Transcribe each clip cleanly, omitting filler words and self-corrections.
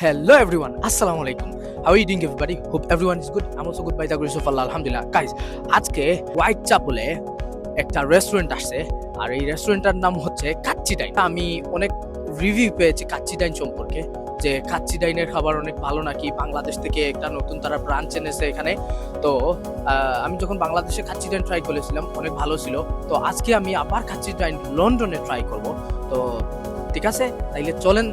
Hello everyone, Assalamu alaikum. How are you doing everybody? Hope everyone is good. I'm also good by the grace of Allah, Alhamdulillah. Guys, আজকে white চাপলে একটা restaurant আসছে আর এই রেস্টুরেন্টটার নাম হচ্ছে কাচ্চি ডাইন। আমি অনেক review পেয়েছি কাচ্চি ডাইন সম্পর্কে যে কাচ্চি ডাইনের খাবার অনেক ভালো নাকি, বাংলাদেশ থেকে একটা নতুন তারা ব্রাঞ্চ এনেছে এখানে। তো আমি যখন বাংলাদেশে কাচ্চি ডাইন ট্রাই করেছিলাম অনেক ভালো ছিল। তো আজকে আমি আবার কাচ্চি ডাইন লন্ডনে ট্রাই করব। তো ঠিক আছে, তাইলে চলেন।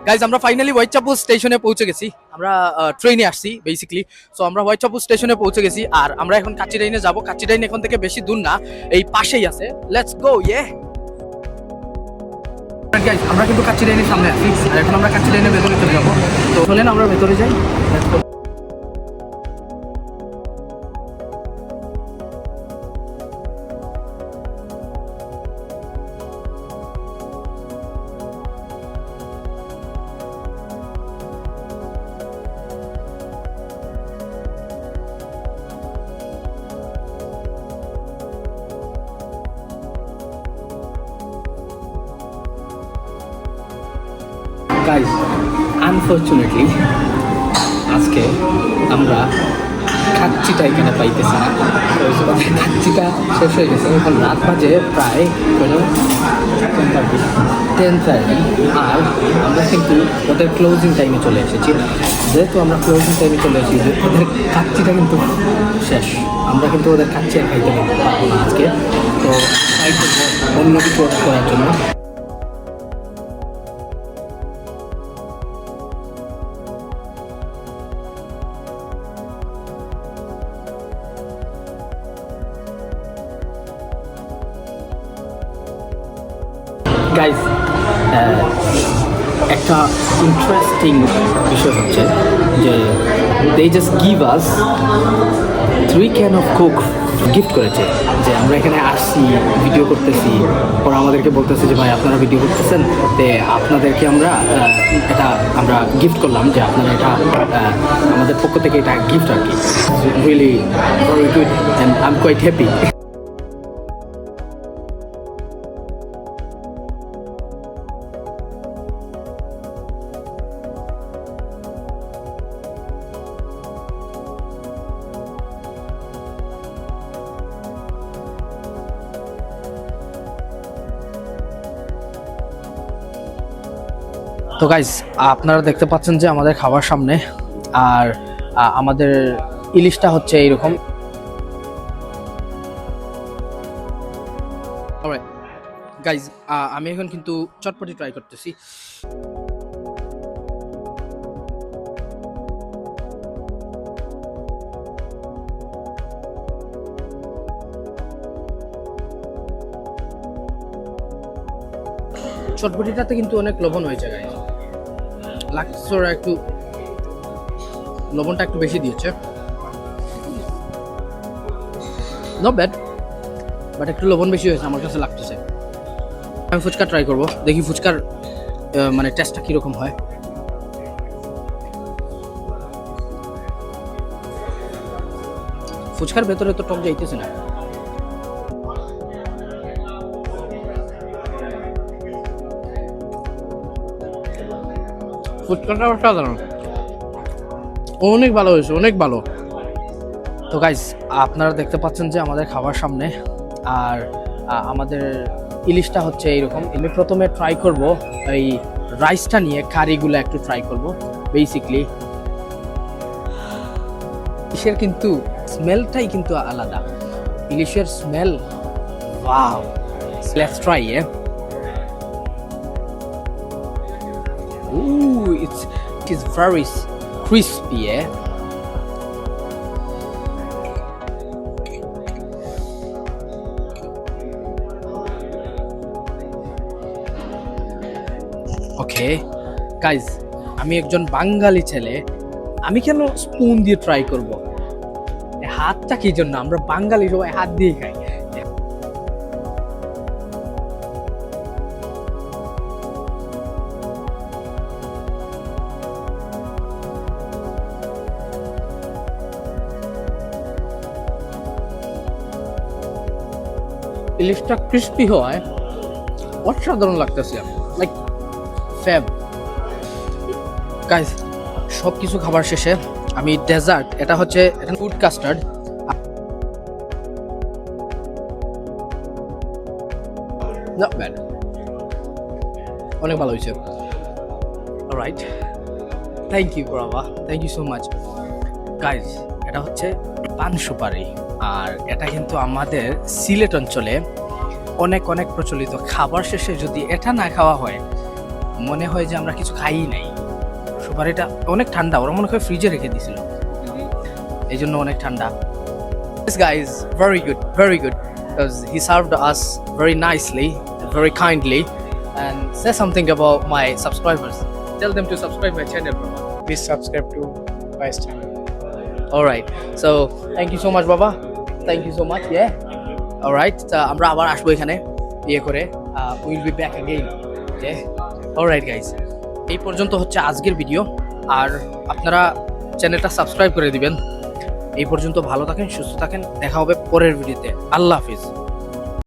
গাইজ আমরা ফাইনালি হোয়াইটচাপল স্টেশনে পৌঁছে গেছি। আমরা ট্রেনে আসছি বেসিক্যালি। সো আমরা হোয়াইটচাপল স্টেশনে পৌঁছে গেছি আর আমরা এখন কাচ্চি ডাইনে যাবো। কাচ্চি ডাইন এখন থেকে বেশি দূর না, এই পাশেই আছে। Let's go. গাইজ আমরা কিন্তু কাচ্চি ডাইনের সামনে আছি আর এখন আমরা কাচ্চি ডাইনের ভেতরে চলে যাবো। তো চলেন আমরা ভেতরে যাই। গাইজ আনফর্চুনেটলি আজকে আমরা কাচ্চিটা এখানে পাইতেছি না। কাচ্চিটা শেষ হয়ে গেছে। এখন রাত বাজে প্রায় 10:30 আর আমরা কিন্তু ওদের ক্লোজিং টাইমে চলে এসেছি। যেহেতু আমরা ক্লোজিং টাইমে চলে এসেছি ওদের কাচ্চিটা কিন্তু শেষ। আমরা কিন্তু ওদের কাচ্চি আর খাইতে পারবো না আজকে। তো ট্রাই করবো অন্য কিছু অর্ডার করার জন্য। গাইজ একটা ইন্টারেস্টিং বিষয় হচ্ছে যে they just give us 3 can of coke gift করেছে। যে আমরা এখানে আসছি, ভিডিও করতেছি, ওরা আমাদেরকে বলতেছে যে ভাই আপনারা ভিডিও করতেছেন, তে আপনাদেরকে আমরা এটা আমরা গিফট করলাম, যে আপনারা এটা আমাদের পক্ষ থেকে এটা গিফট আর কি। Really very good and I am quite happy. তো গাইজ আপনারা দেখতে পাচ্ছেন যে আমাদের খাবার সামনে, আর আমাদের ইলিশটা হচ্ছে এইরকম। গাইজ আমি এখন কিন্তু চটপটি ট্রাই করতেছি। চটপটিটাতে কিন্তু অনেক লবণ হয়েছে গাইজ, লাগছে ওরা একটু লবণটা একটু বেশি দিয়েছে। নট ব্যাড, বাট একটু লবণ বেশি হয়েছে আমার কাছে লাগতেছে। আমি ফুচকা ট্রাই করব, দেখি ফুচকার মানে টেস্টটা কীরকম হয়। ফুচকার ভেতরে তো টক যাইতেছে না। ফুচকাটা অসাধারণ, অনেক ভালো হয়েছে, অনেক ভালো। তো গাইজ আপনারা দেখতে পাচ্ছেন যে আমাদের খাবার সামনে, আর আমাদের ইলিশটা হচ্ছে এইরকম। আমি প্রথমে ট্রাই করব এই রাইসটা নিয়ে, কারিগুলো একটু ট্রাই করব। বেসিকলি ইলিশের কিন্তু স্মেলটাই কিন্তু আলাদা, ইলিশের smell. Wow, let's try. Ooh, it is very crispy, okay guys, আমি একজন বাঙালি ছেলে, আমি কেন স্পুন দিয়ে ট্রাই করব? হাতটা কি জন্য? আমরা বাঙালি সবাই হাত দিয়ে খাই। ইলিশটা ক্রিস্পি হওয়ায় অসাধারণ লাগতেছে, লাইক ফ্যাব। গাইস, সব কিছু খাবার শেষে আমি ডেজার্ট, এটা হচ্ছে ফুড কাস্টার্ড, নট ব্যাড, অনেক ভালো হয়েছে। অলরাইট, থ্যাংক ইউ বাবা, thank you so much. Guys, এটা হচ্ছে পান সুপারি, আর এটা কিন্তু আমাদের সিলেট অঞ্চলে অনেক অনেক প্রচলিত। খাবার শেষে যদি এটা না খাওয়া হয় মনে হয় যে আমরা কিছু খাই নাই। সুপারিটা অনেক ঠান্ডা, ওরা মনে হয় ফ্রিজে রেখে দিয়েছিল, এই জন্য অনেক ঠান্ডা। This guy is very good, very good, because he served us very nicely, very kindly, and say something about my subscribers. Tell them to subscribe my channel, bro. Please subscribe to Vice channel. All right, so thank you so much, Baba. Thank you so much. Yeah. All right, আমরা আবার আসবো এখানে ইয়ে করে, will be back again. Yeah. All right, guys. এই পর্যন্ত হচ্ছে আজকের ভিডিও, আর আপনারা চ্যানেলটা সাবস্ক্রাইব করে দিবেন। এই পর্যন্ত ভালো থাকেন, সুস্থ থাকেন, দেখা হবে পরের ভিডিওতে। আল্লাহ হাফিজ।